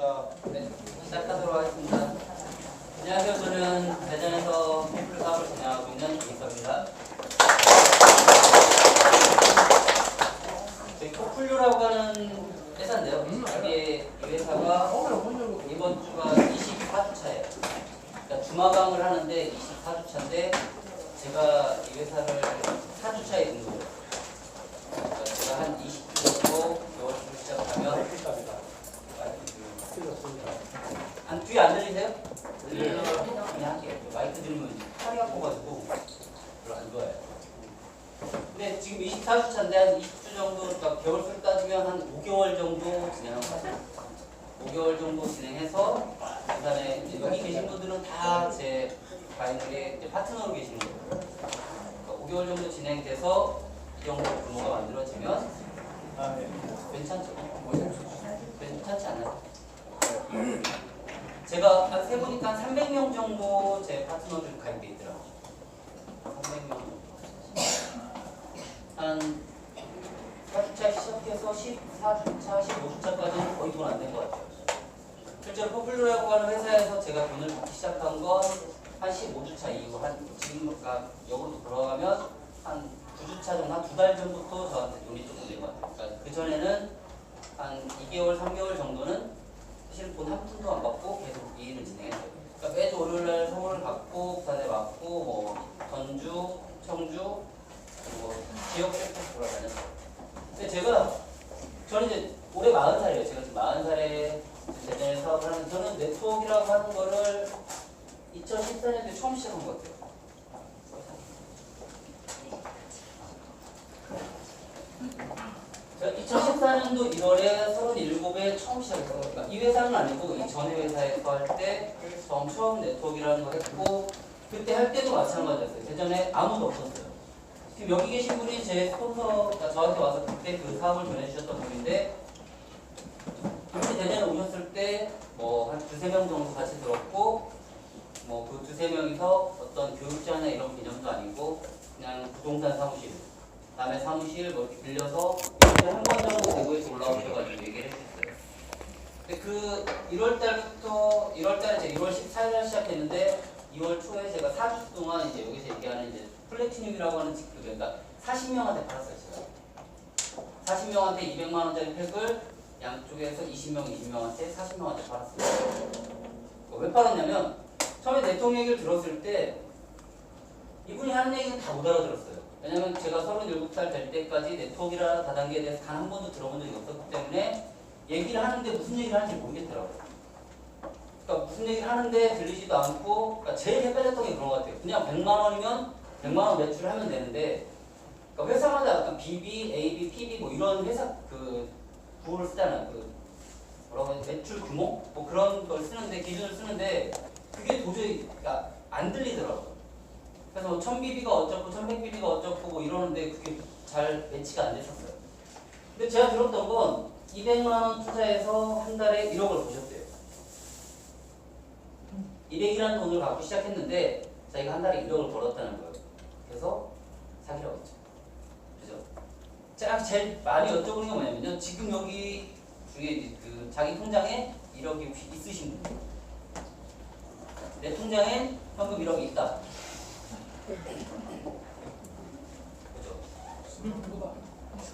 시작하겠습니다. 네, 시작하도록 하겠습니다. 안녕하세요. 저는 대전에서 피플 사업을 진행하고 있는 이익섭입니다. 저희 코플류라고 하는 회사인데요. 이게 이 회사가 이번 주가 24주차예요. 그러니까 주마감을 하는데 24주차인데 제가 이 회사를 4주차에 등록을 해요. 그러니까 제가 한 20주 정도 6월부터 시작하면 뒤에 안 들리세요? 그냥 할게요. 마이크 들으면 팔이 아파가지고 별로 안 좋아요. 근데 지금 24주차인데 한 20주 정도, 그러니까 개월수를 따지면 한 5개월 정도 진행한 것 같아요. 5개월 정도 진행해서 그다음에 여기 계신 분들은 다 제 바이널의 파트너로 계시는 거예요. 그러니까 5개월 정도 진행돼서 이 정도 규모가 만들어지면 괜찮죠? 괜찮지 않아요? 제가 한 세보니까 한 300명 정도 제 파트너들 가입돼 있더라고요. 300명 정도. 한 4주차 시작해서 14주차, 15주차까지는 거의 돈 안 된 것 같아요. 실제로 포플루라고 하는 회사에서 제가 돈을 받기 시작한 건 한 15주차 이후, 지금 역으로 돌아가면 한 9주차 정도, 한 2달 전부터 저한테 돈이 조금 된 것 같아요. 그러니까 그 전에는 한 2개월, 3개월 정도는 사실 돈 한 푼도 안 받고 계속 이 일을 진행했어요. 그러니까 매주 월요일날 서울을 갔고 부산에 왔고 뭐 전주, 청주, 뭐 지역 섹터 돌아다녔어요. 근데 저는 이제 올해 40살이에요. 제가 지금 40살에 대전에 사업을 하는데 저는 네트워크라고 하는 거를 2014년도에 처음 시작한 것 같아요. 제가 2014년도 1월에 37에 처음 시작했어요. 그러니까 이 회사는 아니고 이 전에 회사에서 할 때 처음 네트워크라는 걸 했고 그때 할 때도 마찬가지였어요. 대전에 아무도 없었어요. 지금 여기 계신 분이 제 스폰서, 저한테 와서 그때 그 사업을 전해주셨던 분인데 그때 대전에 오셨을 때 뭐 한 2-3명 정도 같이 들었고 뭐 그 2-3명이서 어떤 교육자나 이런 개념도 아니고 그냥 부동산 사무실 다음에 사무실 뭐 이렇게 빌려서 일주일에 한 번 정도 대구에서 올라오셔가지고 얘기를 해주셨어요. 근데 그 1월달부터 1월달에 이제 1월 14일날 시작했는데 2월 초에 제가 4주 동안 이제 여기서 얘기하는 이제 플래티늄이라고 하는 직급, 그러니까 40명한테 팔았어요. 제가 40명한테 200만 원짜리 팩을 양쪽에서 20명한테 40명한테 팔았어요. 왜 팔았냐면 처음에 대통령 얘기를 들었을 때 이분이 하는 얘기는 다 못 알아들었어요. 왜냐면 제가 37살 될 때까지 네트워크라 다단계에 대해서 단 한 번도 들어본 적이 없었기 때문에 얘기를 하는데 무슨 얘기를 하는지 모르겠더라고요. 그러니까 무슨 얘기를 하는데 들리지도 않고, 그러니까 제일 헷갈렸던 게 그런 것 같아요. 그냥 100만 원이면 100만 원 매출을 하면 되는데, 그러니까 회사마다 약간 BB, AB, PB 뭐 이런 회사 그 구호를 쓰잖아요. 그 뭐라고 해야 매출 규모? 뭐 그런 걸 쓰는데, 기준을 쓰는데 그게 도저히 안 들리더라고요. 그래서 1000BB가 어쩌고 1100BB가 어쩌고 뭐 이러는데 그게 잘 매치가 안 됐었어요. 근데 제가 들었던 건 200만 원 투자해서 한 달에 1억을 보셨대요. 200이라는 돈을 갖고 시작했는데 자기가 한 달에 1억을 벌었다는 거예요. 그래서 사기라고 했죠. 그죠? 제가 제일 많이 여쭤보는 게 뭐냐면요. 지금 여기 중에 그 자기 통장에 1억이 혹시 있으신 분? 내 통장에 현금 1억이 있다. 그죠?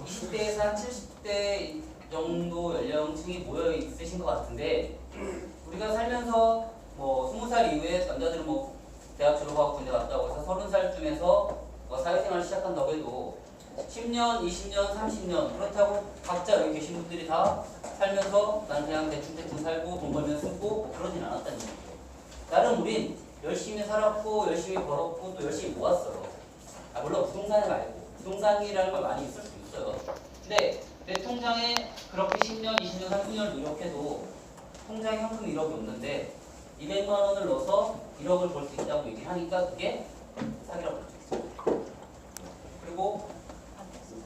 20대에서 한 70대 정도 연령층이 모여 있으신 것 같은데 우리가 살면서 뭐 20살 이후에 남자들은 뭐 대학 졸업하고 군대 갔다고 해서 30살쯤에서 뭐 사회생활을 시작한다고 해도 10년, 20년, 30년 그렇다고 각자 여기 계신 분들이 다 살면서 난 그냥 대충 살고 돈 벌면 쓰고 그러진 않았다는 얘기예요. 나름 우린 열심히 살았고 열심히 벌었고 또 열심히 모았어요. 물론 부동산에 말고 부동산이라는 걸 많이 있을 수 있어요. 근데 내 통장에 그렇게 10년, 20년, 30년을 노력해도 통장에 현금 1억이 없는데 200만 원을 넣어서 1억을 벌 수 있다고 얘기하니까 그게 사기라고 할 수 있어요. 그리고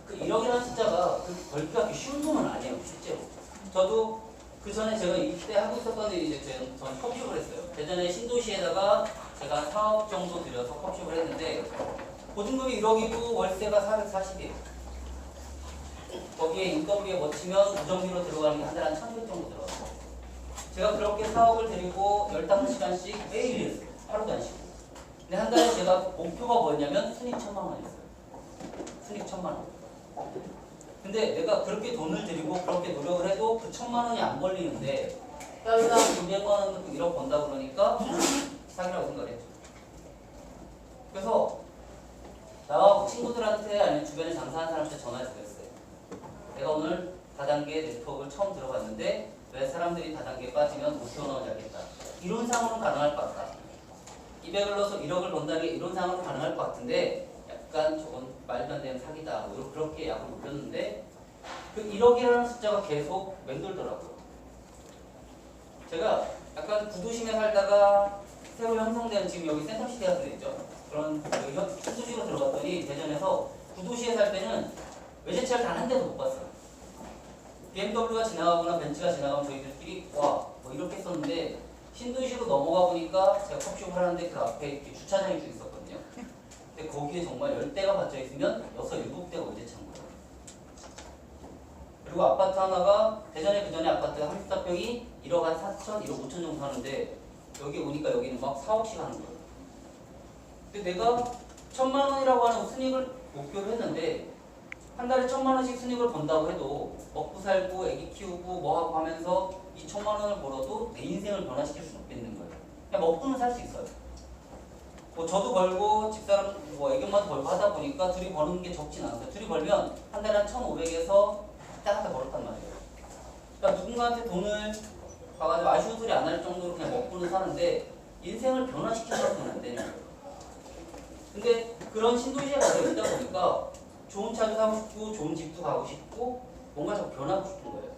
그 1억이라는 숫자가 벌기가 그렇게 쉬운 돈은 아니에요. 실제로. 저도 그 전에 제가 이때 하고 있었던 데 이제 저는 컵숍을 했어요. 대전에 신도시에다가 제가 4억 정도 들여서 컵숍을 했는데 보증금이 1억이고 월세가 440이에요. 거기에 인건비에 거치면 고정비로 들어가는 게 한 달에 한 1,200 정도 들어가요. 제가 그렇게 사업을 데리고 15시간씩 매일 일했어요. 하루도 안 쉬고. 근데 한 달에 제가 목표가 뭐였냐면 순익 1,000만 원이었어요. 순익 1,000만 원. 근데 내가 그렇게 돈을 들이고 그렇게 노력을 해도 그 1,000만 원이 안 걸리는데 달랑 200만 원 넣고 1억 번다 그러니까 사기라고 생각했죠. 그래서 나와 친구들한테 아니면 주변에 장사하는 사람한테 전화해서 그랬어요. 내가 오늘 다단계 네트워크를 처음 들어봤는데 왜 사람들이 다단계에 빠지면 못 튀어나오지 겠다. 이런 상황은 가능할 것 같다. 200을 넣어서 1억을 번다는 게 이런 상황은 가능할 것 같은데 약간 저건 말도 안 되는 사기다. 뭐 그렇게 약을 올렸는데 그 1억이라는 숫자가 계속 맴돌더라고요. 제가 약간 구도심에 살다가 새로 형성된 지금 여기 센텀시티 같은 데 있죠. 그런 수지로 들어갔더니 대전에서 구도시에 살 때는 외제차를 단 한 대도 못 봤어요. BMW가 지나가거나 벤츠가 지나가면 저희들끼리 와 뭐 이렇게 했었는데 신도시로 넘어가 보니까 제가 커피숍을 하는데 그 앞에 이렇게 주차장이 쭉 있었거든요. 근데 거기에 정말 10대가 받쳐 있으면 6, 7대가 외제차인 거예요. 그리고 아파트 하나가 대전에 그 전에 아파트가 34평이 1억 한 4천, 1억 5천 정도 하는데 여기 오니까 여기는 막 4억씩 하는 거예요. 근데 내가 1,000만 원이라고 하는 순익을 목표로 했는데 한 달에 1,000만 원씩 순익을 번다고 해도 먹고 살고 애기 키우고 뭐 하고 하면서 2,000만 원을 벌어도 내 인생을 변화시킬 수는 없겠는 거예요. 그냥 먹고는 살 수 있어요. 뭐 저도 벌고 집사람 뭐 애견마도 벌고 하다 보니까 둘이 버는 게 적진 않아요. 둘이 벌면 한 달에 한 1,500에서 딱 벌었단 말이에요. 그러니까 누군가한테 돈을 봐가지고 아쉬운 소리 안 할 정도로 그냥 먹고는 사는데 인생을 변화시키려고는 안 되는 거예요. 근데 그런 신도시에 가서 있다 보니까 좋은 차도 사고 싶고 좋은 집도 가고 싶고 뭔가 자꾸 변하고 싶은 거예요.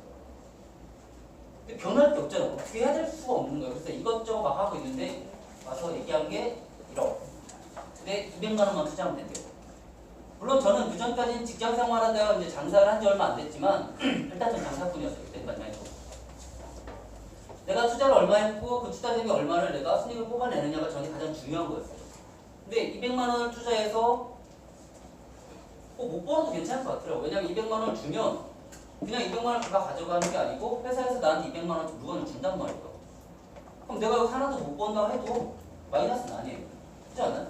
근데 변할 게 없잖아요. 어떻게 해야 될 수가 없는 거예요. 그래서 이것저것 막 하고 있는데 와서 얘기한 게 1억. 근데 200만 원만 투자하면 된대요. 물론 저는 그 전까지는 직장 생활하다가 이제 장사를 한 지 얼마 안 됐지만 일단 전 장사꾼이었어요. 그때까지만 해도. 내가 투자를 얼마 했고 그 투자 대비 얼마를 내가 수익을 뽑아내느냐가 저는 가장 중요한 거였어요. 근데 200만 원을 투자해서 못 벌어도 괜찮을 것 같더라고요. 왜냐면 200만 원을 주면 그냥 200만 원을 그가 가져가는 게 아니고 회사에서 나한테 200만 원 물건을 준단 말이에요. 그럼 내가 여기 하나도 못 번다고 해도 마이너스는 아니에요. 그렇지 않아요?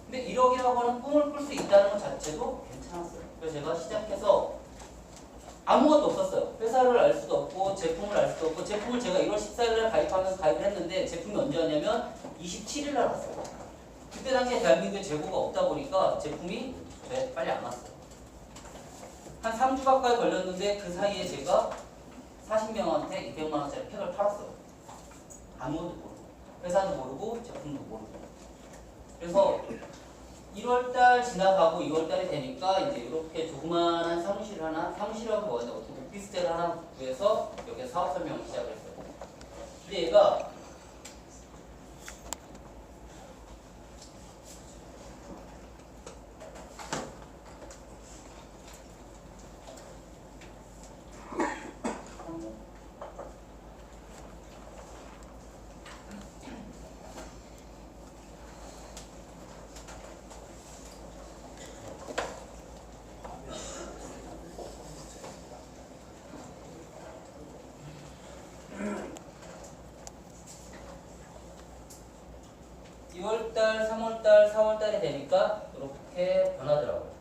근데 1억이라고 하는 꿈을 꿀 수 있다는 것 자체도 괜찮았어요. 그래서 제가 시작해서 아무것도 없었어요. 회사를 알 수도 없고 제품을 알 수도 없고 제품을 제가 1월 14일날 가입하면서 가입을 했는데 제품이 언제 왔냐면 27일날 왔어요. 그때 당시에 대한민국에 재고가 없다 보니까 제품이 빨리 안 왔어요. 한 3주 가까이 걸렸는데 그 사이에 제가 40명한테 200만 원짜리 팩을 팔았어요. 아무것도 모르고 회사도 모르고 제품도 모르고. 그래서 1월달 지나가고 2월달이 되니까 이제 이렇게 조그마한 사무실 하나, 사무실이라고 뭐하냐, 오피스텔 하나 구해서 여기에 사업 설명을 시작을 했어요. 근데 얘가 (2월달) (3월달) (4월달이) 되니까 이렇게 변하더라고요.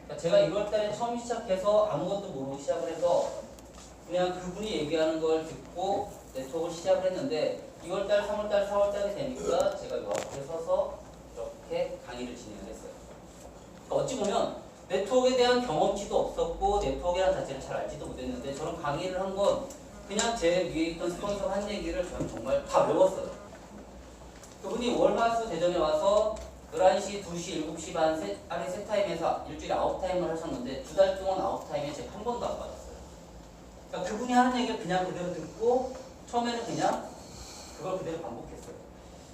그러니까 제가 1월달에 처음 시작해서 아무것도 모르고 시작을 해서 그냥 그분이 얘기하는 걸 듣고 네트워크를 시작을 했는데 2월달, 3월달, 4월달이 되니까 제가 요 앞에 서서 이렇게 강의를 진행을 했어요. 그러니까 어찌 보면 네트워크에 대한 경험치도 없었고 네트워크라는 자체를 잘 알지도 못했는데 저는 강의를 한 건 그냥 제 위에 있던 스폰서가 한 얘기를 저는 정말 다 외웠어요. 그분이 월화수 대전에 와서 11시, 2시, 7시 반 아래 세 타임에서 일주일에 9타임을 하셨는데 2달 동안 9타임에 제가 한 번도 안 받았어요. 그러니까 그분이 하는 얘기를 그냥 그대로 듣고 처음에는 그냥 그걸 그대로 반복했어요.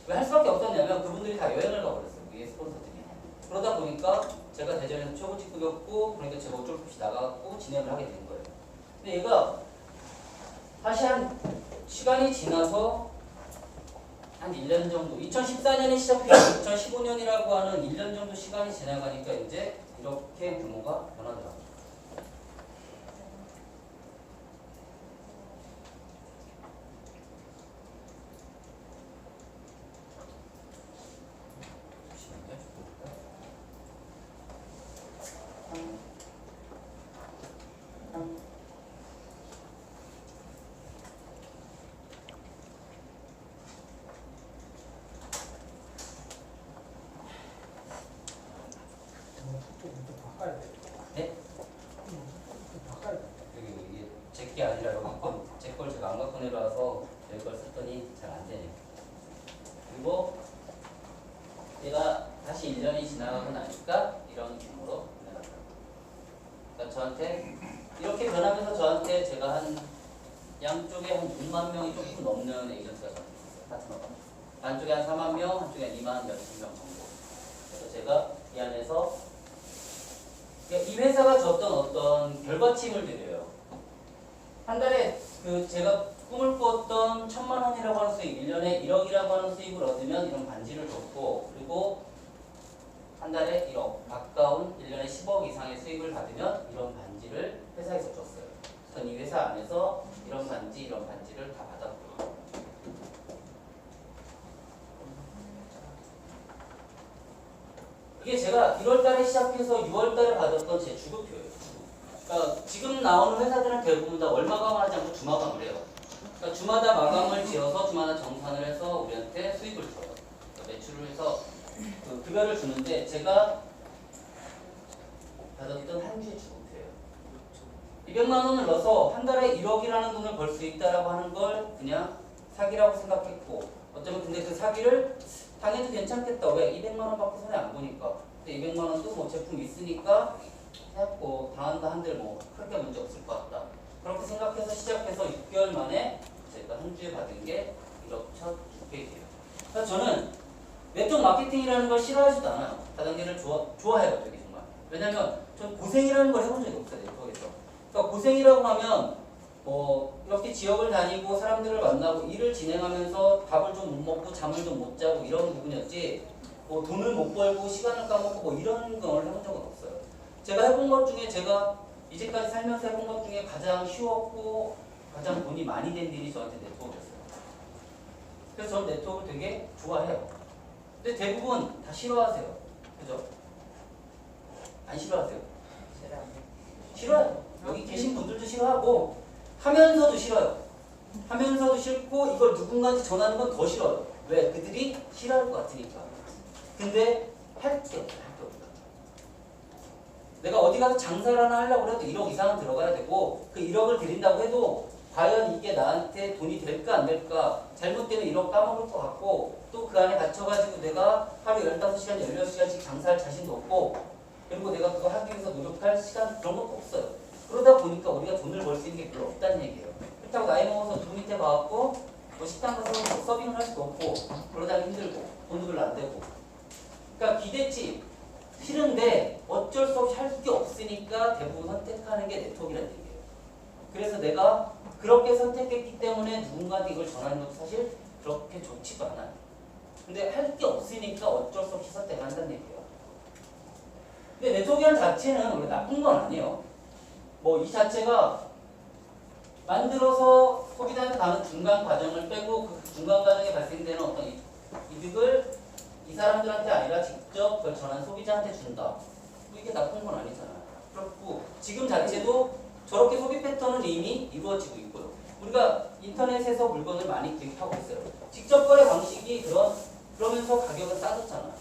왜 할 수밖에 없었냐면 그분들이 다 여행을 가버렸어요. 위에 스폰서들이. 그러다 보니까 제가 대전에서 최고 직급이었고 그러니까 제가 어쩔 수 없이 나가고 진행을 하게 된 거예요. 근데 얘가 다시 한 시간이 지나서 한 1년 정도, 2014년에 시작해서 2015년이라고 하는 1년 정도 시간이 지나가니까 이제 이렇게 규모가 변하더라고요. 저한테 이렇게 변하면서 저한테 제가 한 양쪽에 한 6만 명이 조금 넘는 에이전트가 저한테 있었어요. 파트너가. 한쪽에 한 4만 명, 한쪽에 한 2만 몇천 명 정도. 그래서 제가 이 안에서 그러니까 이 회사가 줬던 어떤 결과침을 드려요. 한 달에 그 제가 꿈을 꾸었던 1,000만 원이라고 하는 수익, 1년에 1억이라고 하는 수익을 얻으면 이런 반지를 줬고, 그리고 한 달에 1억 가까운 1년에 10억 이상의 수익을 받으면 이런 반지를 회사에서 줬어요. 전 이 회사 안에서 이런 반지를 다 받았고요. 이게 제가 1월달에 시작해서 6월달에 받았던 제 주급표예요. 그러니까 지금 나오는 회사들은 대부분 다 월 마감을 하지 않고 주 마감을 해요. 그러니까 주마다 마감을 지어서 주마다 정산을 해서 우리한테 수익을 줘요. 그러니까 매출을 해서 그 급여를 주는데 제가 받았던 한 주의 주급표예요. 200만 원을 넣어서 한 달에 1억이라는 돈을 벌 수 있다라고 하는 걸 그냥 사기라고 생각했고, 어쩌면 근데 그 사기를 당해도 괜찮겠다. 왜? 200만 원밖에 손에 안 보니까. 근데 200만 원도 뭐 제품 있으니까 해갖고 당한다 한들 뭐 크게 문제 없을 것 같다. 그렇게 생각해서 시작해서 6개월 만에 제가 한 주에 받은 게 1억 첫 주페이지예요. 그래서 저는 네트워크 마케팅이라는 걸 싫어하지도 않아요. 다단계를 좋아해요, 되게 정말. 왜냐면 전 고생이라는 걸 해본 적이 없어요, 네트워크에서. 그러니까 고생이라고 하면 뭐 이렇게 지역을 다니고 사람들을 만나고 일을 진행하면서 밥을 좀 못 먹고 잠을 좀 못 자고 이런 부분이었지, 뭐 돈을 못 벌고 시간을 까먹고 뭐 이런 걸 해본 적은 없어요. 제가 해본 것 중에 제가 이제까지 살면서 해본 것 중에 가장 쉬웠고 가장 돈이 많이 된 일이 저한테 네트워크였어요. 그래서 저는 네트워크를 되게 좋아해요. 근데 대부분 다 싫어하세요. 그죠? 안 싫어하세요? 싫어요. 여기 계신 분들도 싫어하고 하면서도 싫어요. 하면서도 싫고 이걸 누군가한테 전하는 건 더 싫어요. 왜? 그들이 싫어할 것 같으니까. 근데 할 게 없어요. 내가 어디 가서 장사를 하나 하려고 해도 1억 이상은 들어가야 되고, 그 1억을 드린다고 해도 과연 이게 나한테 돈이 될까 안 될까, 잘못되면 1억 까먹을 것 같고, 또 그 안에 갇혀가지고 내가 하루 15시간, 16시간씩 장사할 자신도 없고, 그리고 내가 그거 하기 위해서 노력할 시간 그런 것도 없어요. 그러다 보니까 우리가 돈을 벌 수 있는 게 별로 없다는 얘기예요. 그렇다고 나이 먹어서 누구 밑에 가갖고 뭐 식당 가서 서빙을 할 수도 없고, 그러다가 힘들고 돈도 별로 안 되고. 그러니까 기대치 싫은데 어쩔 수 없이 할 게 없으니까 대부분 선택하는 게 네트워크라는 얘기예요. 그래서 내가 그렇게 선택했기 때문에 누군가한테 이걸 전하는 것도 사실 그렇게 좋지도 않아요. 근데 할 게 없으니까 어쩔 수 없이 선택한다는 얘기예요. 근데 네트워크라는 자체는 원래 나쁜 건 아니에요. 뭐 이 자체가 만들어서 소비자한테 가는 중간 과정을 빼고 그 중간 과정에 발생되는 어떤 이득을 이 사람들한테 아니라 직접 그걸 전한 소비자한테 준다. 이게 나쁜 건 아니잖아요. 그렇고 지금 자체도 저렇게 소비 패턴은 이미 이루어지고 있고요. 우리가 인터넷에서 물건을 많이 구입하고 있어요. 직접 거래 방식이 그러면서 가격은 싸졌잖아요.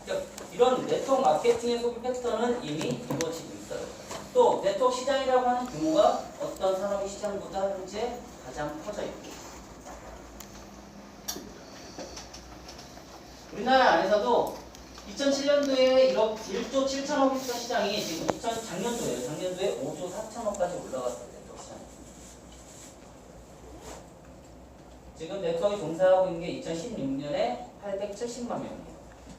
그러니까 이런 네트워크 마케팅의 소비 패턴은 이미 이루어지고 있어요. 또 네트워크 시장이라고 하는 규모가 어떤 산업의 시장보다 현재 가장 커져 있고, 우리나라 안에서도 2007년도에 1조 7천억 했던 시장이 지금 작년도에요. 작년도에 5조 4천억까지 올라갔어요. 네트워크 시장이. 지금 네트워크에 종사하고 있는 게 2016년에 870만 명이에요.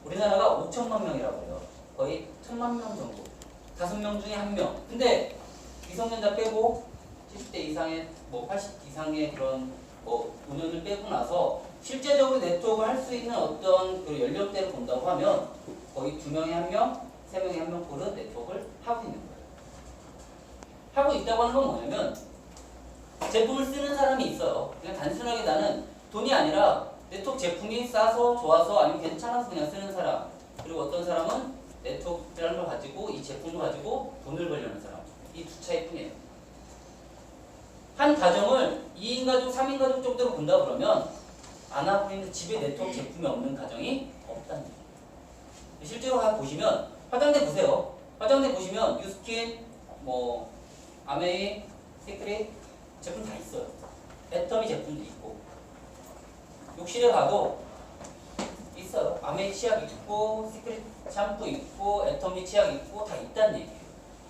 우리나라가 5천만 명이라고 해요. 거의 1,000만 명 정도. 5명 중에 1명. 근데 미성년자 빼고 70대 이상의 뭐 80 이상의 그런 뭐 노년을 빼고 나서 실제적으로 네트워크를 할 수 있는 어떤 그 연령대를 본다고 하면 거의 2명에 1명, 3명에 1명 꼴은 네트워크를 하고 있는 거예요. 하고 있다고 하는 건 뭐냐면 제품을 쓰는 사람이 있어요. 그냥 단순하게 나는 돈이 아니라 네트워크 제품이 싸서 좋아서 아니면 괜찮아서 그냥 쓰는 사람, 그리고 어떤 사람은 네트워크라는 걸 가지고 이 제품을 가지고 돈을 벌려는 사람, 이 두 차이 뿐이에요. 한 가정을 2인 가족, 3인 가족 정도로 본다 그러면 안 하고 있는 집에 네트워크 제품이 없는 가정이 없다는 얘기예요. 실제로 보시면 화장대 보세요. 화장대 보시면 뉴스킨, 뭐 아메이, 시크릿 제품 다 있어요. 애터미 제품도 있고, 욕실에 가도 있어요. 아메이 치약 있고, 시크릿 샴푸 있고, 애터미 치약 있고 다 있다는 얘기예요.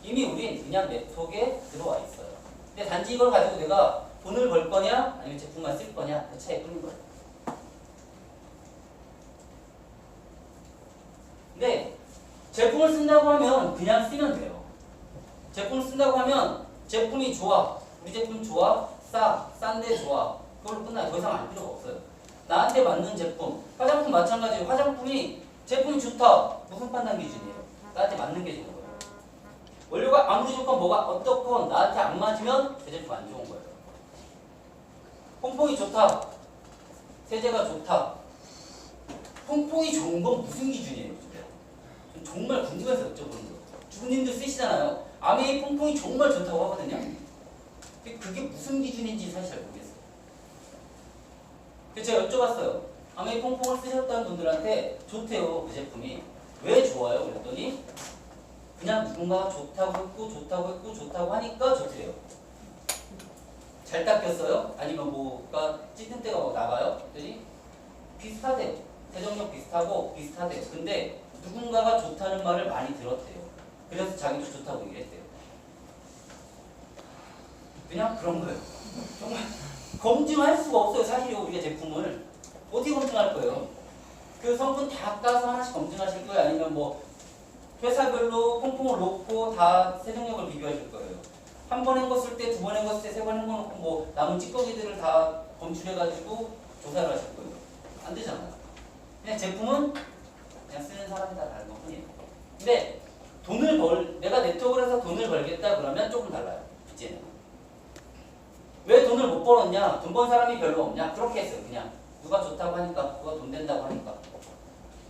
이미 우린 그냥 네트워크에 들어와 있어요. 근데 단지 이걸 가지고 내가 돈을 벌 거냐 아니면 제품만 쓸 거냐 그 차이 뿐인 거예요. 근데 제품을 쓴다고 하면 그냥 쓰면 돼요. 제품을 쓴다고 하면 제품이 좋아, 우리 제품 좋아, 싼데 좋아, 그걸로 끝나요. 더 이상 알 필요가 없어요. 나한테 맞는 제품, 화장품 마찬가지예요. 화장품이 제품이 좋다, 무슨 판단 기준이에요? 나한테 맞는 게 좋은 거예요. 원료가 아무리 좋건 뭐가 어떻건 나한테 안 맞으면 그 제품 안 좋은 거예요. 퐁퐁이 좋다, 세제가 좋다. 퐁퐁이 좋은 건 무슨 기준이에요? 정말 궁금해서 여쭤보는 거예요. 주부님들 쓰시잖아요. 아메이 퐁퐁이 정말 좋다고 하거든요. 근데 그게 무슨 기준인지 사실 잘 모르겠어요. 그래서 제가 여쭤봤어요. 아메이 퐁퐁을 쓰셨다는 분들한테 좋대요, 그 제품이. 왜 좋아요? 그랬더니 그냥 누군가가 좋다고 했고 좋다고 했고 좋다고 하니까 좋대요. 잘 닦였어요? 아니면 뭐가 찌든 때가 나가요? 그랬더니 비슷하대요. 세정력 비슷하고 비슷하대요. 근데 누군가가 좋다는 말을 많이 들었대요. 그래서 자기도 좋다고 얘기했대요. 그냥 그런 거예요. 정말 검증할 수가 없어요. 사실 우리가 제품을 어떻게 검증할 거예요? 그 성분 다 까서 하나씩 검증하실 거예요? 아니면 뭐 회사별로 퐁퐁을 놓고 다 세정력을 비교하실 거예요? 한 번 헹궜을 때, 두 번 헹궜을 때, 세 번 헹궈놓고 뭐 남은 찌꺼기들을 다 검출해가지고 조사를 하실 거예요? 안 되잖아요. 그냥 제품은 그냥 쓰는 사람이 다 다른 것 뿐이에요. 근데 내가 네트워크를 해서 돈을 벌겠다 그러면 조금 달라요. 이제는. 왜 돈을 못 벌었냐? 돈 번 사람이 별로 없냐? 그렇게 했어요. 그냥 누가 좋다고 하니까, 누가 돈 된다고 하니까.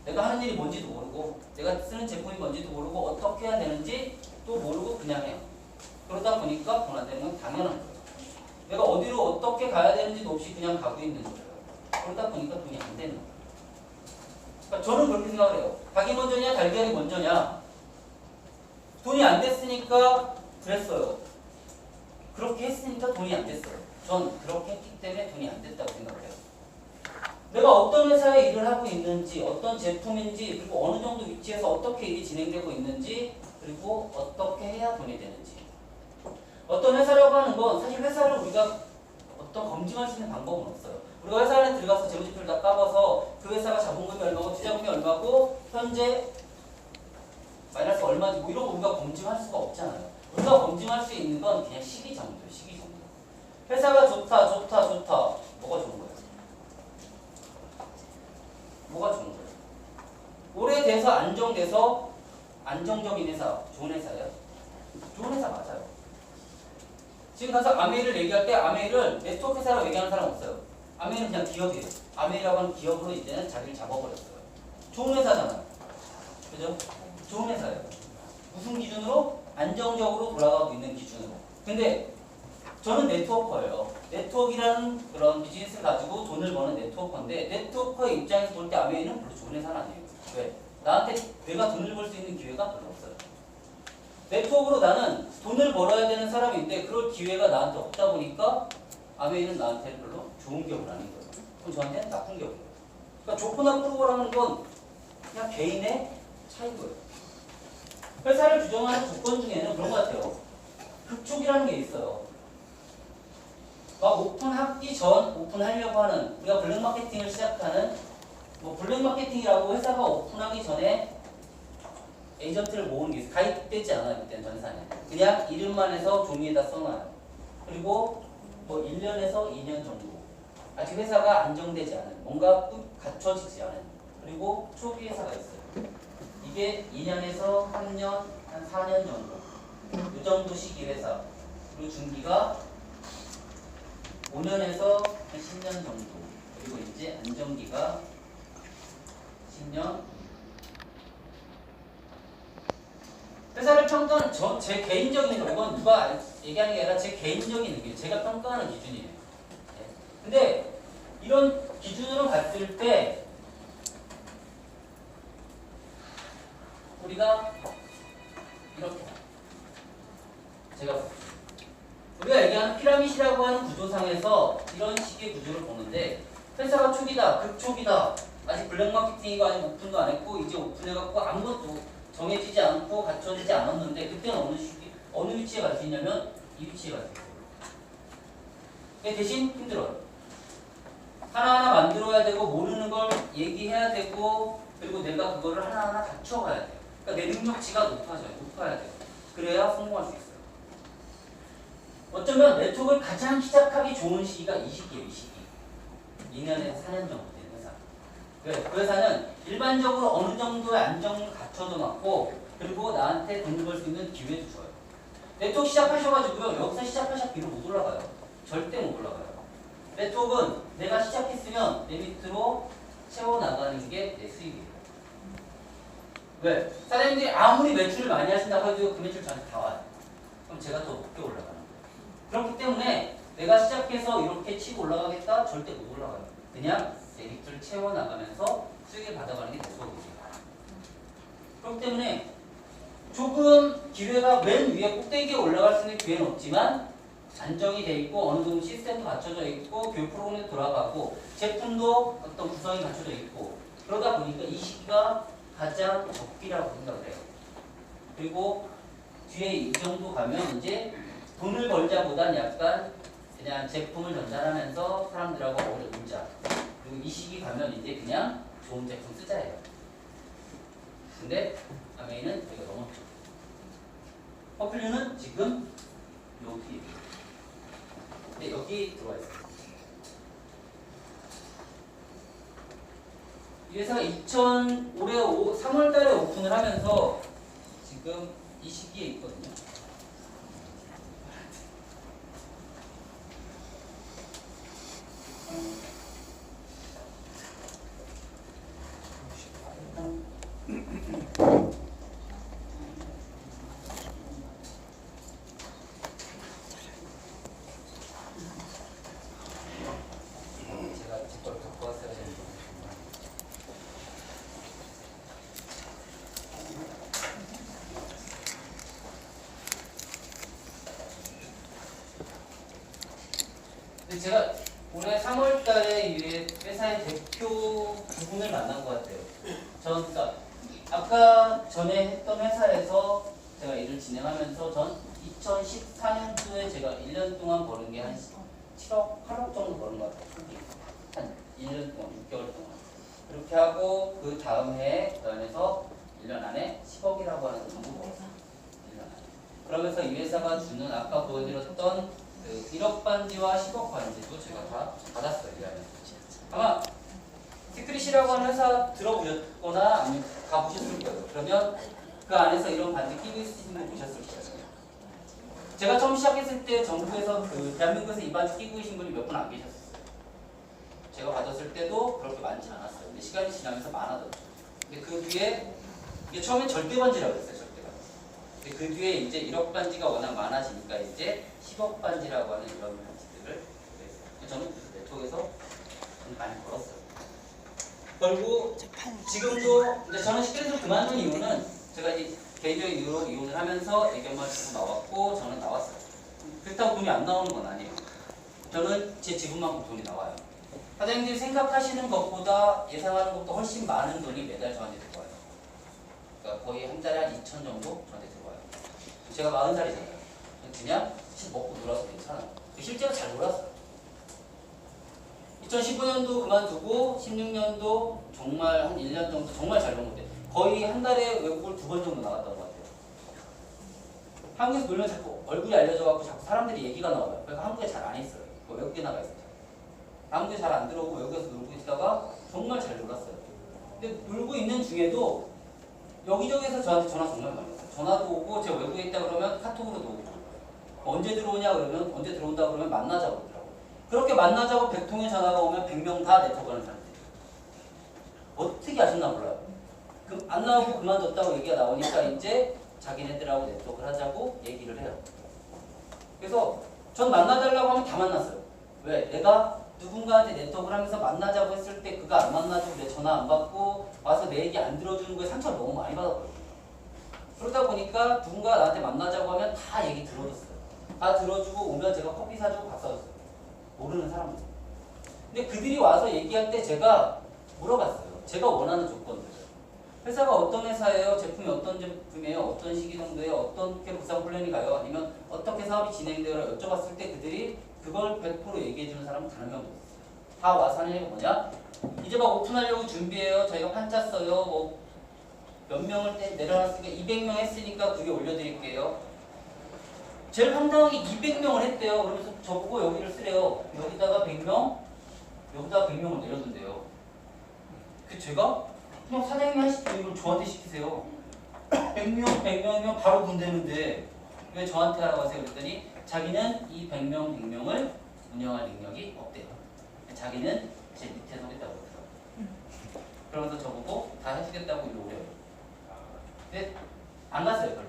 내가 하는 일이 뭔지도 모르고, 내가 쓰는 제품이 뭔지도 모르고, 어떻게 해야 되는지 또 모르고 그냥 해요. 그러다 보니까 돈 안 되는 건 당연한 거예요. 내가 어디로 어떻게 가야 되는지도 없이 그냥 가고 있는 거예요. 그러다 보니까 돈이 안 되는 거예요. 그러니까 저는 그렇게 생각을 해요. 닭이 먼저냐 달걀이 먼저냐. 돈이 안 됐으니까 그랬어요. 그렇게 했으니까 돈이 안 됐어요. 전 그렇게 했기 때문에 돈이 안 됐다고 생각해요. 내가 어떤 회사에 일을 하고 있는지, 어떤 제품인지, 그리고 어느 정도 위치에서 어떻게 일이 진행되고 있는지, 그리고 어떻게 해야 돈이 되는지. 어떤 회사라고 하는 건 사실 회사를 우리가 어떤 검증할 수 있는 방법은 없어요. 우리가 회사 안에 들어가서 재무제표를 다 까봐서 그 회사가 자본금이 얼마고 투자금이 얼마고 현재 마이너스 얼마인지 뭐 이런 거 우리가 검증할 수가 없잖아요. 우리가 검증할 수 있는 건 그냥 시기 정도예요. 시기 정도. 회사가 좋다. 뭐가 좋은 거예요? 뭐가 좋은 거예요? 오래돼서 안정돼서 안정적인 회사, 좋은 회사예요? 좋은 회사 맞아요. 지금 가서 아메이를 얘기할 때 아메이를 네트워크 회사라고 얘기하는 사람 없어요. 아메이는 그냥 기업이에요. 아메이라고 하는 기업으로 이제는 자기를 잡아버렸어요. 좋은 회사잖아요. 그죠? 좋은 회사예요. 무슨 기준으로? 안정적으로 돌아가고 있는 기준으로. 근데 저는 네트워커예요. 네트워크라는 그런 비즈니스를 가지고 돈을 버는 네트워커인데 네트워커의 입장에서 볼 때 아메이는 별로 좋은 회사는 아니에요. 왜? 나한테 내가 돈을 벌 수 있는 기회가 별로 없어요. 네트워크로 나는 돈을 벌어야 되는 사람인데 그럴 기회가 나한테 없다 보니까 아메이는 나한테 별로 좋은 기업은 아닌 거예요. 그럼 저한테는 나쁜 기업인 거예요. 그러니까 좋거나 프로라는 건 그냥 개인의 차이인 거예요. 회사를 규정하는 조건 중에는 그런 것 같아요. 극촉이라는 게 있어요. 막 오픈하기 전 오픈하려고 하는 우리가 블랙 마케팅을 시작하는 뭐 블랙 마케팅이라고 회사가 오픈하기 전에 에이전트를 모으는 게 있어요. 가입되지 않아요. 그때는 전산에. 그냥 이름만 해서 종이에다 써놔요. 그리고 뭐 1년에서 2년 정도. 아직 회사가 안정되지 않은 뭔가 갖춰지지 않은 그리고 초기 회사가 있어요. 이게 2년에서 3년, 한 4년 정도. 이 정도 시기 회사. 그리고 중기가 5년에서 한 10년 정도. 그리고 이제 안정기가 10년. 회사를 평가하는 제 개인적인 이건 누가 얘기하는 게 아니라 제 개인적인 의견, 제가 평가하는 기준이에요. 근데 이런 기준으로 봤을 때 우리가 이렇게 제가 우리가 얘기하는 피라미드라고 하는 구조상에서 이런 식의 구조를 보는데 회사가 초기다, 극초기다, 아직 블랙마케팅이고 아직 오픈도 안 했고 이제 오픈해갖고 아무것도 정해지지 않고 갖춰지지 않았는데 그때는 어느 위치에 갈 수 있냐면 이 위치에 갈 수 있어요. 근데 대신 힘들어요. 하나하나 만들어야 되고 모르는 걸 얘기해야 되고 그리고 내가 그거를 하나하나 갖춰가야 돼요. 그러니까 내 능력치가 높아야 돼요. 그래야 성공할 수 있어요. 어쩌면 네트워크를 가장 시작하기 좋은 시기가 이 시기예요. 이 시기. 2년에서 4년 정도 된 회사. 왜? 그 회사는 일반적으로 어느 정도의 안정을 갖춰져 놨고 그리고 나한테 돈을 벌 수 있는 기회도 줘요. 네트워크 시작하셔가지고요. 여기서 시작하셔 뒤로 못 올라가요. 절대 못 올라가요. 네트워크는 내가 시작했으면 내 밑으로 채워나가는 게 내 수익이에요. 왜? 사장님들이 아무리 매출을 많이 하신다고 해도 그 매출 저한테 다 와요. 그럼 제가 더 높게 올라가는 거예요. 그렇기 때문에 내가 시작해서 이렇게 치고 올라가겠다? 절대 못 올라가요. 그냥 내 밑을 채워나가면서 수익을 받아가는 게 내 수업이에요. 그렇기 때문에 조금 기회가 맨 위에 꼭대기에 올라갈 수 있는 기회는 없지만 안정이 돼 있고 어느 정도 시스템도 갖춰져 있고 교육 프로그램도 돌아가고 제품도 어떤 구성이 갖춰져 있고 그러다 보니까 이 시기가 가장 적기라고 생각을 해요. 그리고 뒤에 이 정도 가면 이제 돈을 벌자보단 약간 그냥 제품을 전달하면서 사람들하고 오래 놀자. 그리고 이 시기 가면 이제 그냥 좋은 제품 쓰자예요. 근데 아메이는 여기가 넘었죠. 퍼플류는 지금 여기. 근데 여기 들어와 있어요. 이 회사가 올해 3월 달에 오픈을 하면서 지금 이 시기에 있거든요. 제가 제 걸 갖고 왔어야 되는데. 근데 제가 올해 3월 달에 이 회사의 대표 두 분을 만난 것 같아요. 전 그러니까 아까 전에 했던 회사에서 제가 일을 진행하면서 전 2014년도에 제가 1년 동안 버는 게 한 7억, 8억 정도 버는 것 같아요. 한 1년 동안, 6개월 동안. 그렇게 하고 그 다음 해에 그 안에서 1년 안에 10억이라고 하는 정도 벌었어요. 1년 안에. 그러면서 이 회사가 주는 아까 보여드렸던 그 1억 반지와 10억 반지도 제가 다 받았어요. 이 안에. 아마 시크릿이라고 하는 회사 들어보셨거나 아니면 가보셨을 거예요. 그러면 그 안에서 이런 반지 끼고 있으신 분 보셨을 거예요. 제가 처음 시작했을 때 정부에서 그 대한민국에서 이 반지 끼고 계신 분이 몇 분 안 계셨어요. 제가 받았을 때도 그렇게 많지 않았어요. 근데 시간이 지나면서 많아졌죠. 근데 그 뒤에 이게 처음엔 절대 반지라고 했어요. 절대 반지. 근데 그 뒤에 이제 1억 반지가 워낙 많아지니까 이제 10억 반지라고 하는 이런 반지들을 했어요. 저는 네트워크에서 많이 벌었어요. 벌고 지금도 이제 저는 시크릿을 그만둔 이유는 제가 이제 개인적인 이유로 이혼을 하면서 애견만 주고 나왔고 저는 나왔어요. 그렇다고 돈이 안 나오는 건 아니에요. 저는 제 지분만큼 돈이 나와요. 사장님들이 생각하시는 것보다 예상하는 것보다 훨씬 많은 돈이 매달 저한테 들어와요. 그러니까 거의 한 달에 한 2천 정도 저한테 들어와요. 제가 40살이잖아요. 그냥 먹고 놀아서 괜찮아요. 실제로 잘 놀았어요. 2015년도 그만두고 16년도 정말 한 1년 정도 정말 잘 논 것 같아요. 거의 한 달에 외국을 2번 정도 나갔던 것 같아요. 한국에서 놀면 자꾸 얼굴이 알려져갖고 자꾸 사람들이 얘기가 나와요. 그러니까 한국에 잘 안 있어요. 외국에 나가 있어요. 한국에 잘 안 들어오고 외국에서 놀고 있다가 정말 잘 놀았어요. 근데 놀고 있는 중에도 여기저기서 저한테 전화 정말 많이 왔어요. 전화도 오고 제가 외국에 있다 그러면 카톡으로도 오고 언제 들어오냐 그러면 언제 들어온다 그러면 만나자고 그러더라고요. 그렇게 만나자고 100통의 전화가 오면 100명 다 네트워크 하는 사람들이에요. 어떻게 아셨나 몰라요. 그럼 안 나오고 그만뒀다고 얘기가 나오니까 이제 자기네들하고 네트워크를 하자고 얘기를 해요. 그래서 전 만나달라고 하면 다 만났어요. 왜? 내가 누군가한테 네트워크를 하면서 만나자고 했을 때 그가 안 만나주고 내 전화 안 받고 와서 내 얘기 안 들어주는 거에 상처를 너무 많이 받았거든요. 그러다 보니까 누군가 나한테 만나자고 하면 다 얘기 들어줬어요. 다 들어주고 오면 제가 커피 사주고 밥 사줬어요. 모르는 사람들. 근데 그들이 와서 얘기할 때 제가 물어봤어요. 제가 원하는 조건들. 회사가 어떤 회사예요? 제품이 어떤 제품이에요? 어떤 시기 정도예요? 어떻게 보상 플랜이 가요? 아니면 어떻게 사업이 진행되어요? 여쭤봤을 때 그들이 그걸 100% 얘기해주는 사람은 단 한 명도 없어요. 다 와서 하는 얘기가 뭐냐? 이제 막 오픈하려고 준비해요. 저희가 환자 써요. 뭐 몇 명을 내려놨으니까 200명 했으니까 그게 올려드릴게요. 제일 황당하게 200명을 했대요. 그러면서 저보고 여기를 쓰래요. 여기다가 100명, 여기다가 100명을 내려둔대요. 그 제가 그냥 사장님이 하시죠. 이걸 저한테 시키세요. 100명 바로 분대는데 왜 저한테 하라고 하세요? 그랬더니 자기는 이 100명을 운영할 능력이 없대요. 자기는 제 밑에서 하겠다고 그러더라고요. 그러면서 저보고 다 해주겠다고 요구를 해요. 근데 안 갔어요, 별로.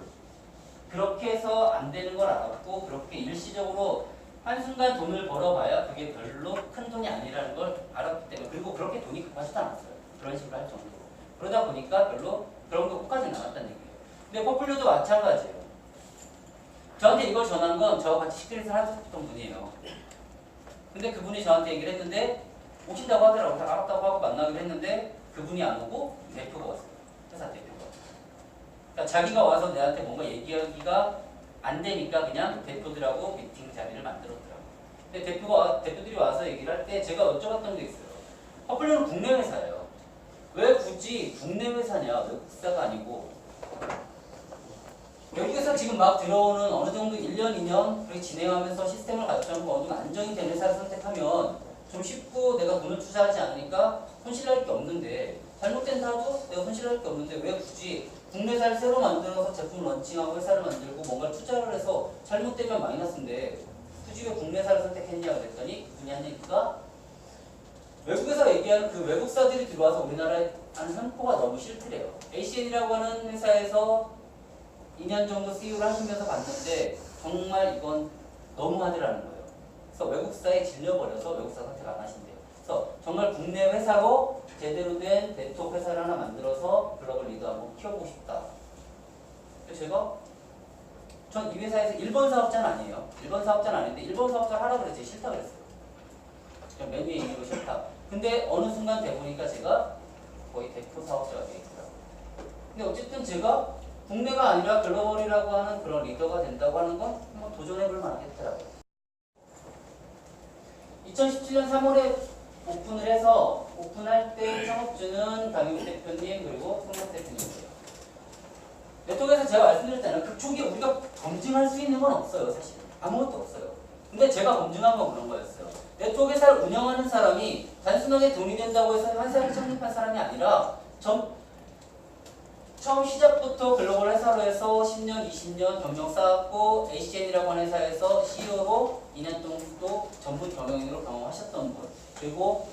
그렇게 해서 안 되는 걸 알았고 그렇게 일시적으로 한순간 돈을 벌어봐야 그게 별로 큰 돈이 아니라는 걸 알았기 때문에 그리고 그렇게 돈이 급하지도 않았어요. 그런 식으로 할 정도로. 그러다 보니까 별로 그런 것까지는 나왔다는 얘기예요. 근데 퍼플류도 마찬가지예요. 저한테 이걸 전한 건 저와 같이 시크릿을 하셨던 분이에요. 근데 그분이 저한테 얘기를 했는데 오신다고 하더라고요. 알았다고 하고 만나기로 했는데 그분이 안 오고 대표가 왔어요. 회사 대표가. 그러니까 자기가 와서 내한테 뭔가 얘기하기가 안 되니까 그냥 대표들하고 미팅 자리를 만들었더라고요. 근데 대표들이 와서 얘기를 할 때 제가 여쭤봤던 게 있어요. 퍼플류는 국내 회사예요. 왜 굳이 국내 회사냐? 외국사가 아니고 외국에서 지금 막 들어오는 어느 정도 1년, 2년 그렇게 진행하면서 시스템을 갖춰놓고 어느 정도 안정이 된 회사를 선택하면 좀 쉽고 내가 돈을 투자하지 않으니까 손실할 게 없는데 잘못된다 하도 내가 손실할 게 없는데 왜 굳이 국내사를 새로 만들어서 제품 런칭하고 회사를 만들고 뭔가 투자를 해서 잘못되면 마이너스인데 굳이 왜 국내사를 선택했냐 그랬더니 그분이 한 얘기가 외국에서 얘기하는 그 외국사들이 들어와서 우리나라에 하는 횡포가 너무 싫더래요. ACN이라고 하는 회사에서 2년 정도 CEO를 하시면서 봤는데 정말 이건 너무 하더라는 거예요. 그래서 외국사에 질려버려서 외국사 선택 안 하신대요. 그래서 정말 국내 회사로 제대로 된 네트워크 회사를 하나 만들어서 글로벌 리더 한번 키워보고 싶다. 제가 전 이 회사에서 일본 사업자는 아니에요. 일본 사업자는 아닌데 일본 사업자를 하라 그랬지 싫다 그랬어요. 그냥 맨 위에 있는 거 싫다. 근데 어느 순간 돼보니까 제가 거의 대표 사업자가 되있더라고요. 근데 어쨌든 제가 국내가 아니라 글로벌이라고 하는 그런 리더가 된다고 하는 건 한번 도전해볼 만하겠더라고요. 2017년 3월에 오픈을 해서 오픈할 때 창업주는 강윤 대표님 그리고 송목 대표님이에요. 네트워크에서 제가 말씀드렸잖아요. 그 초기에 우리가 검증할 수 있는 건 없어요. 사실 아무것도 없어요. 근데 제가 검증한 건 그런 거였어요. 네트워크 회사를 운영하는 사람이 단순하게 돈이 된다고 해서 회사를 창립한 사람이 아니라 처음 시작부터 글로벌 회사로 해서 10년, 20년 경력 쌓았고 ACN이라고 하는 회사에서 CEO로 2년 정도 전문 경영인으로 경험하셨던 분. 그리고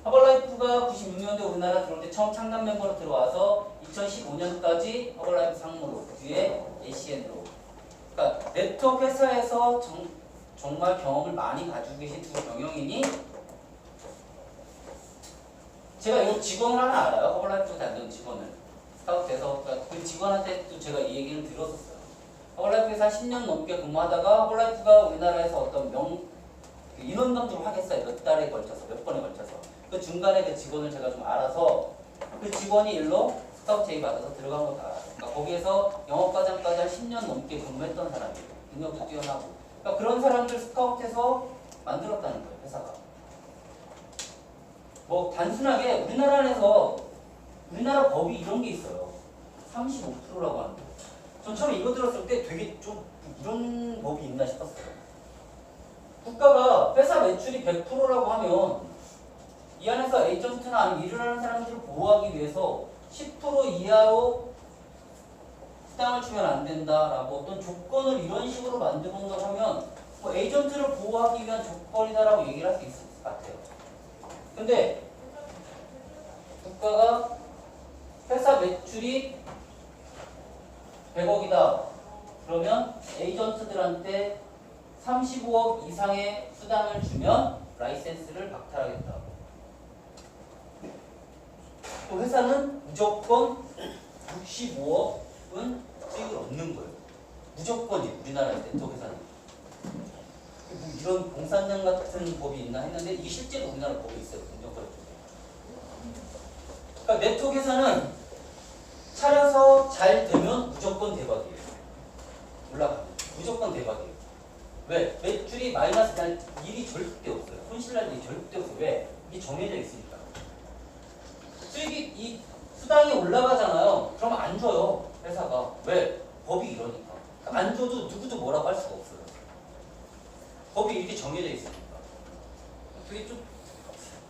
허벌라이프가 96년도에 우리나라 들어올 때 처음 창단 멤버로 들어와서 2015년까지 허벌라이프 상무로 뒤에 ACN으로. 그러니까 네트워크 회사에서 정말 경험을 많이 가지고 계신 두 경영인이 제가 이 직원을 하나 알아요. 허벌라이프 다니는 직원을. 스카우트에서 그 직원한테도 제가 이 얘기를 들었었어요. 허벌라이프에서 한 10년 넘게 근무하다가 허벌라이프가 우리나라에서 어떤 인원 감독을 하겠어요. 몇 달에 걸쳐서, 몇 번에 걸쳐서. 그 중간에 그 직원을 제가 좀 알아서 그 직원이 일로 스카우트 제의 받아서 들어간 거 다 알아요. 그러니까 거기에서 영업과장까지 한 10년 넘게 근무했던 사람이에요. 능력도 뛰어나고. 그러니까 그런 사람들 스카우트해서 만들었다는 거예요. 회사가. 뭐 단순하게 우리나라 안에서 우리나라 법이 이런 게 있어요. 35%라고 하는 거. 전 처음에 이거 들었을 때 되게 좀 이런 법이 있나 싶었어요. 국가가 회사 매출이 100%라고 하면 이 안에서 에이전트나 아니면 일을 하는 사람들을 보호하기 위해서 10% 이하로 수당을 주면 안 된다라고 어떤 조건을 이런 식으로 만들어 놓는다고 하면 뭐 에이전트를 보호하기 위한 조건이다라고 얘기를 할 수 있을 것 같아요. 근데 국가가 회사 매출이 100억이다. 그러면 에이전트들한테 35억 이상의 수당을 주면 라이센스를 박탈하겠다. 또 회사는 무조건 65억은 수익을 얻는 거예요. 무조건이 우리나라의 네트워크 회사는. 뭐 이런 공산당 같은 법이 있나 했는데 이게 실제로 우리나라 법에 있어요. 공정거래 쪽에. 그러니까 네트워크에서는 차려서 잘 되면 무조건 대박이에요. 올라가면 무조건 대박이에요. 왜? 매출이 마이너스 날 일이 절대 없어요. 손실 날 일이 절대 없어요. 왜? 이게 정해져 있으니까. 수익이 이 수당이 올라가잖아요. 그럼 안 줘요. 회사가. 왜? 법이 이러니까. 안 줘도 누구도 뭐라고 할 수가 없어요. 법이 이렇게 정해져 있으니까. 그게 좀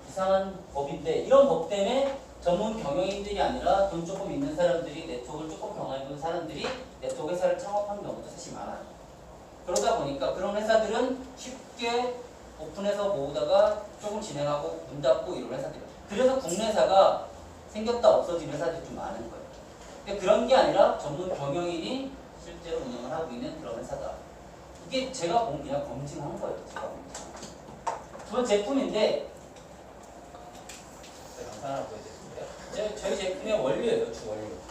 이상한 법인데 이런 법 때문에 전문 경영인들이 아니라 돈 조금 있는 사람들이 네트워크를 조금 경험해본 사람들이 네트워크 회사를 창업하는 경우도 사실 많아요. 그러다 보니까 그런 회사들은 쉽게 오픈해서 모으다가 조금 진행하고 문 닫고 이런 회사들. 그래서 국내사가 생겼다 없어진 회사들이 좀 많은 거예요. 근데 그런 게 아니라 전문 경영인이 실제로 운영을 하고 있는 그런 회사다. 이게 제가 그냥 검증한 거예요. 제가 그건 제품인데 영상 하나 보여드릴게요. 저희 제품의 원료예요. 주 원료.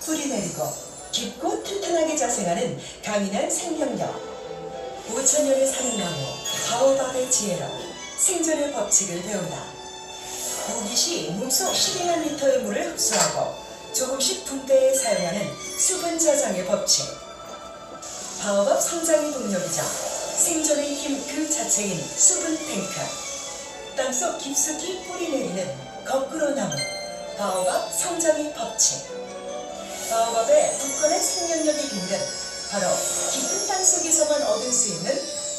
뿌리 내리고 깊고 튼튼하게 자생하는 강인한 생명력. 5,000년을 사는 나무 바오밥의 지혜로 생존의 법칙을 배운다. 우기시 몸속 12만 리터의 물을 흡수하고 조금씩 분배해 사용하는 수분 저장의 법칙. 바오밥 성장의 동력이자 생존의 힘 그 자체인 수분 탱크. 땅속 깊숙이 뿌리 내리는 거꾸로 나무 바오밥 성장의 법칙. 바오밥의 굳건한 생명력의 비밀은 바로 깊은 땅속에서만 얻을 수 있는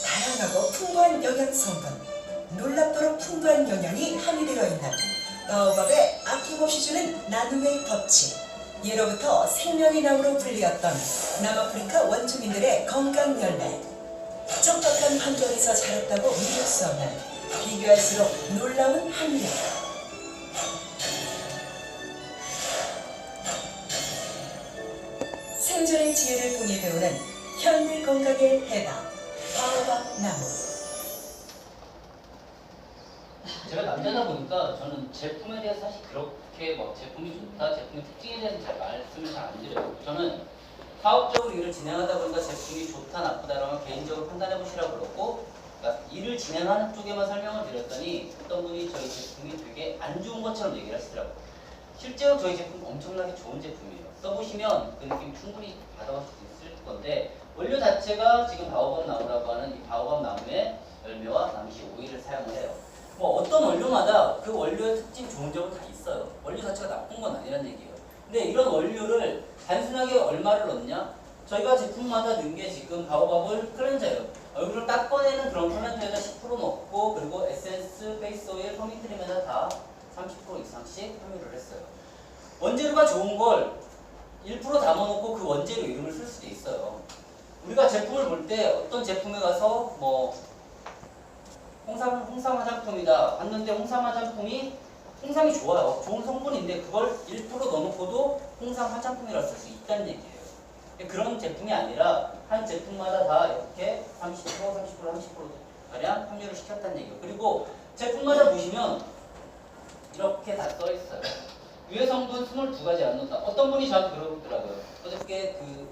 다양하고 풍부한 영양 성분, 놀랍도록 풍부한 영양이 함유되어 있는 바오밥에 아낌없이 주는 나눔의 법칙. 예로부터 생명의 나무로 불리었던 남아프리카 원주민들의 건강 열매. 척박한 환경에서 자랐다고 믿을 수 없는 비교할수록 놀라운 함유량. 생존의 지혜를 통해 배우는 현대 건강의 해답 바오밥 나무. 제가 남자다 보니까 저는 제품에 대해서 사실 그렇게 뭐 제품이 좋다, 제품의 특징에 대해서 잘 말씀을 잘 안 드려요. 저는 사업적으로 일을 진행하다 보니까 제품이 좋다, 나쁘다라면 개인적으로 판단해 보시라고 그러고, 그러니까 일을 진행하는 쪽에만 설명을 드렸더니 어떤 분이 저희 제품이 되게 안 좋은 것처럼 얘기를 하시더라고요. 실제로 저희 제품 엄청나게 좋은 제품이에요. 써보시면 그 느낌 충분히 받아볼 수 있을 건데, 원료 자체가 지금 바오밥 나무라고 하는 이 바오밥 나무의 열매와 남시 오일을 사용을 해요. 뭐 어떤 원료마다 그 원료의 특징 좋은 점은 다 있어요. 원료 자체가 나쁜 건 아니라는 얘기예요. 근데 이런 원료를 단순하게 얼마를 넣냐? 저희가 제품마다 넣은 게 지금 바오밥을 클렌저예요. 얼굴을 닦아내는 그런 클렌저에다 10% 넣고, 그리고 에센스, 페이스 오일, 퍼민트림에다 다 30% 이상씩 함유를 했어요. 원재료가 좋은 걸 1% 담아놓고 그 원재료 이름을 쓸 수도 있어요. 우리가 제품을 볼 때 어떤 제품에 가서 뭐 홍삼 화장품이다 봤는데 홍삼 화장품이 홍삼이 좋아요. 좋은 성분인데 그걸 1% 넣어놓고도 홍삼 화장품이라고 쓸 수 있다는 얘기예요. 그런 제품이 아니라 한 제품마다 다 이렇게 30%, 30% 가량 함유를 시켰다는 얘기예요. 그리고 제품마다 보시면 이렇게 다 써있어요. 유해 성분 22가지 안 넣는다. 어떤 분이 저한테 그러더라고요. 어저께 그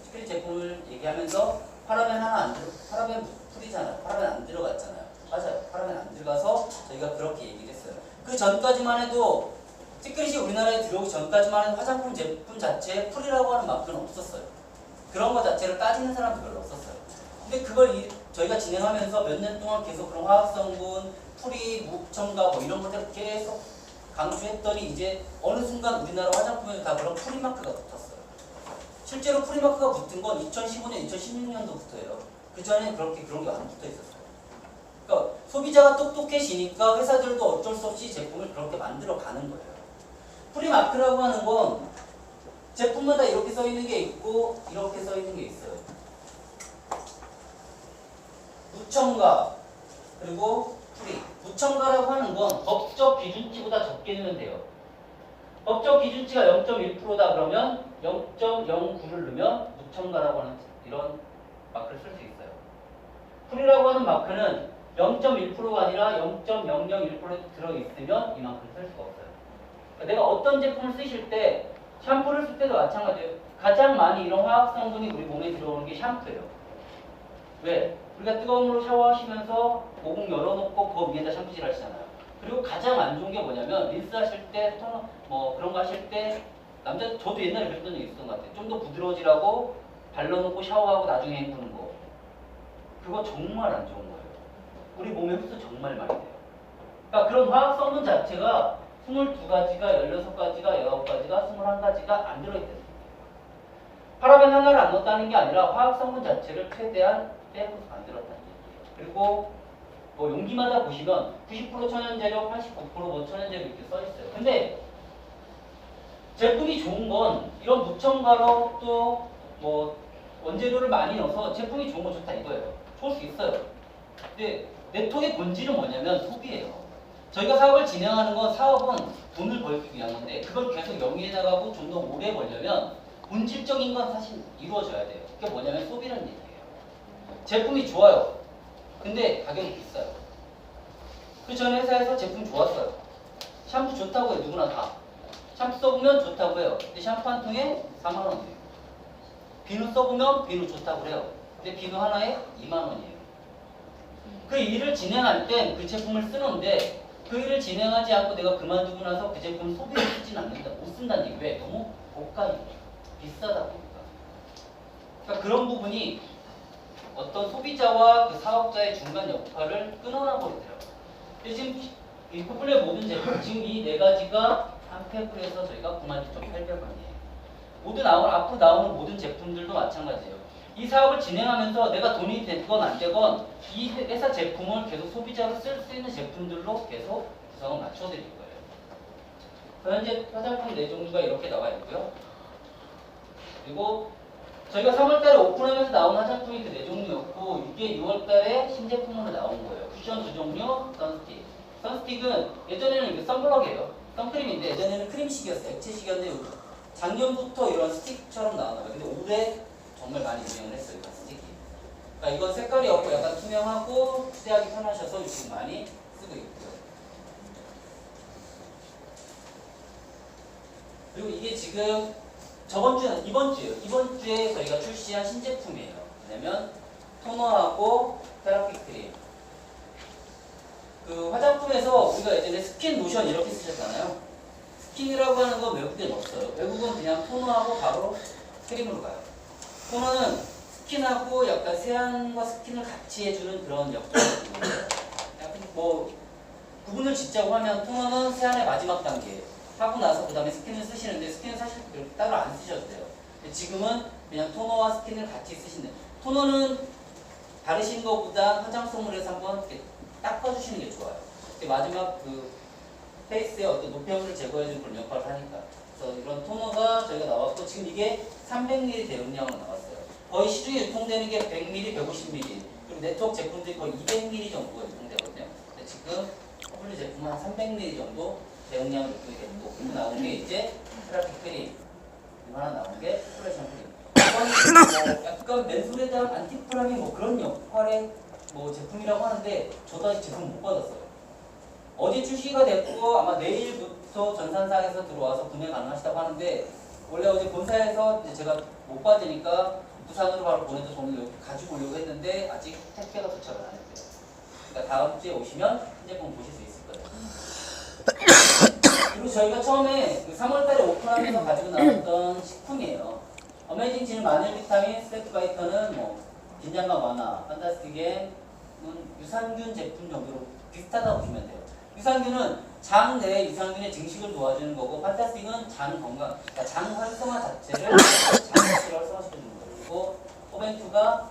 스피릿 제품을 얘기하면서 파라벤 하나 안 들어, 파라벤 풀이잖아요. 파라벤 안 들어갔잖아요. 맞아요. 파라벤 안 들어가서 저희가 그렇게 얘기를 했어요. 그 전까지만 해도 시크릿이 우리나라에 들어오기 전까지만 해도 화장품 제품 자체에 풀이라고 하는 마크는 없었어요. 그런 거 자체를 따지는 사람도 별로 없었어요. 근데 그걸 저희가 진행하면서 몇 년 동안 계속 그런 화학성분, 풀이, 무첨가 뭐 이런 것들을 계속 강조했더니 이제 어느 순간 우리나라 화장품에 다 그런 풀이 마크가 붙었어요. 실제로 풀이 마크가 붙은 건 2015년, 2016년도부터예요. 그 전에 그런 게 안 붙어 있었어요. 그러니까 소비자가 똑똑해지니까 회사들도 어쩔 수 없이 제품을 그렇게 만들어 가는 거예요. 풀이 마크라고 하는 건 제품마다 이렇게 써 있는 게 있고 이렇게 써 있는 게 있어요. 무첨가 그리고 풀이. 무첨가라고 하는 건 법적 기준치보다 적게 넣으면 돼요. 법적 기준치가 0.1%다 그러면 0.09를 넣으면 무첨가라고 하는 이런 마크를 쓸 수 있어요. 풀이라고 하는 마크는 0.1%가 아니라 0.001% 들어있으면 이 마크를 쓸 수가 없어요. 그러니까 내가 어떤 제품을 쓰실 때 샴푸를 쓸 때도 마찬가지예요. 가장 많이 이런 화학성분이 우리 몸에 들어오는 게 샴푸예요. 왜? 우리가 뜨거운 물로 샤워하시면서 모공 열어놓고 그 위에다 샴푸질 하시잖아요. 그리고 가장 안 좋은 게 뭐냐면 린스 하실 때, 토너 뭐 그런 거 하실 때 남자 저도 옛날에 그랬던 적이 있었던 것 같아요. 좀 더 부드러워지라고 발라놓고 샤워하고 나중에 헹구는 거. 그거 정말 안 좋은 거예요. 우리 몸에 흡수 정말 많이 돼요. 그러니까 그런 화학 성분 자체가 22가지가, 16가지가, 19가지가, 21가지가 안 들어있대요. 파라벤 하나를 안 넣었다는 게 아니라 화학 성분 자체를 최대한 빼고서 만들었다는 얘기예요. 그리고 뭐 용기마다 보시면 90% 천연재료, 89%뭐 천연재료 이렇게 써있어요. 근데 제품이 좋은 건 이런 무첨가로 또 뭐 원재료를 많이 넣어서 제품이 좋은 건 좋다 이거예요. 좋을 수 있어요. 근데 네트워크의 본질은 뭐냐면 소비예요. 저희가 사업을 진행하는 건 사업은 돈을 벌기 위한 건데 그걸 계속 영위해 나가고 좀 더 오래 벌려면 본질적인 건 사실 이루어져야 돼요. 그게 뭐냐면 소비라는 얘기예요. 제품이 좋아요. 근데 가격이 비싸요. 그 전 회사에서 제품 좋았어요. 샴푸 좋다고 해요. 누구나 다. 샴푸 써보면 좋다고 해요. 근데 샴푸 한 통에 4만 원이에요. 비누 써보면 비누 좋다고 해요. 근데 비누 하나에 2만 원이에요. 그 일을 진행할 땐 그 제품을 쓰는데 그 일을 진행하지 않고 내가 그만두고 나서 그 제품 소비를 쓰진 않는다. 못 쓴다는 얘기. 왜? 너무 고가니까. 비싸다 보니까. 그러니까 그런 부분이 어떤 소비자와 그 사업자의 중간 역할을 끊어나 버리더라고요. 지금 이 쿠플의 모든 제품, 지금 이 네 가지가 한 팩으로 저희가 99,800원이에요. 모든 앞으로 나오는 모든 제품들도 마찬가지예요. 이 사업을 진행하면서 내가 돈이 되건 안 되건 이 회사 제품을 계속 소비자로 쓸 수 있는 제품들로 계속 구성을 맞춰드릴 거예요. 현재 화장품 네 종류가 이렇게 나와 있고요. 그리고 저희가 3월달에 오픈하면서 나온 화장품이 그 네 종류였고 이게 6월달에 신제품으로 나온 거예요. 쿠션 2종류, 선스틱. 선스틱은 예전에는 이게 선블럭이에요. 선크림인데 예전에는 크림식이었어요. 액체식이었는데 작년부터 이런 스틱처럼 나왔나 봐요. 근데 올해 정말 많이 유행을 했어요. 이 스틱이. 그러니까 이건 색깔이 없고 약간 투명하고 휴대하기 편하셔서 지금 많이 쓰고 있고요. 그리고 이게 지금 이번 주에 저희가 출시한 신제품이에요. 뭐냐면 토너하고 테라피 크림. 그 화장품에서 우리가 예전에 스킨 로션 이렇게 쓰셨잖아요. 스킨이라고 하는 건 외국엔 없어요. 외국은 그냥 토너하고 바로 크림으로 가요. 토너는 스킨하고 약간 세안과 스킨을 같이 해주는 그런 역할을 하는 거예요. 약간 뭐 구분을 짓자고 하면 토너는 세안의 마지막 단계 하고 나서 그 다음에 스킨을 쓰시는데 스킨은 사실 그렇게 따로 안 쓰셔도 돼요. 근데 지금은 그냥 토너와 스킨을 같이 쓰시는. 토너는 바르신 것보다 화장솜을 해서 한번 이렇게 닦아주시는 게 좋아요. 마지막 그 페이스의 어떤 노폐물을 제거해주는 그런 역할을 하니까. 그래서 이런 토너가 저희가 나왔고 지금 이게 300ml 대용량으로 나왔어요. 거의 시중에 유통되는 게 100ml, 150ml 그리고 네트워크 제품들이 거의 200ml 정도가 유통되거든요. 근데 지금 커플리 제품은 한 300ml 정도 대용량으로 유통이 됐고 그리고 나온 게 이제 테라피 크림 그리고 하나 나온 게 콜레션 크림. 이건 뭐 약간 맨손에 대한 안티프라미 뭐 그런 역할의 뭐 제품이라고 하는데 저도 아직 제품 못 받았어요. 어제 출시가 됐고 아마 내일부터 전산상에서 들어와서 구매 가능하시다고 하는데 원래 어제 본사에서 이제 제가 못 받으니까 부산으로 바로 보내서 오늘 여기 가지고 오려고 했는데 아직 택배가 도착을 안 했대요. 그러니까 다음 주에 오시면 신제품 보실 수 있을 거예요. 그리고 저희가 처음에 3월달에 오픈하면서 가지고 나왔던 식품이에요. 어메이징 진 마늘 비타민 스테트 바이터는 뭐 긴장감 완화, 판타스틱엔 유산균 제품 정도로 비슷하다고 보시면 돼요. 유산균은 장 내에 유산균의 증식을 도와주는 거고 판타스틱은 장 건강, 그러니까 장 활성화 자체를 활성화시켜주는 거예요. 그리고 포벤투가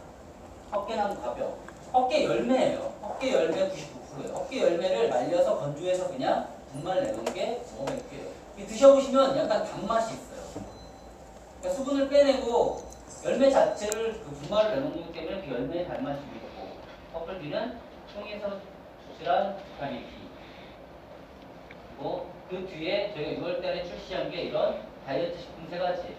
헛개나무 가벼, 헛개 열매예요. 헛개 열매 99%예요. 헛개 열매를 말려서 건조해서 그냥 분말 내는 게 포벤투예요. 드셔보시면 약간 단맛이 있어요. 그러니까 수분을 빼내고 열매 자체를 그 분말을 내놓는 거기 때문에 그 열매의 단맛이 있고 퍼플비는 통에서 추출한 비타민 B 그리고 그 뒤에 저희가 6월달에 출시한 게 이런 다이어트 식품 3가지예요.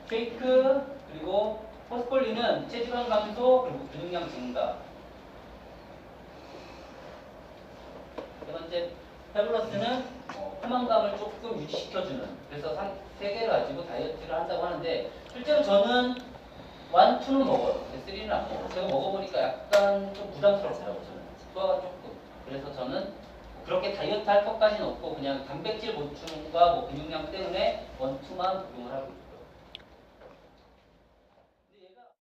쉐이크 그리고 포스콜린은 체지방 감소 그리고 근육량 증가. 세 번째 페블러스는 포만감을 조금 유지시켜주는. 그래서 3개를 가지고 다이어트를 한다고 하는데 실제로 저는 1, 2는 먹어요. 3는 안 먹어요. 제가 먹어보니까 약간 좀 부담스럽더라고요. 저는. 소화가 조금. 그래서 저는 그렇게 다이어트 할 것까지는 없고 그냥 단백질 보충과 뭐 근육량 때문에 원투만 복용을 하고 있어요.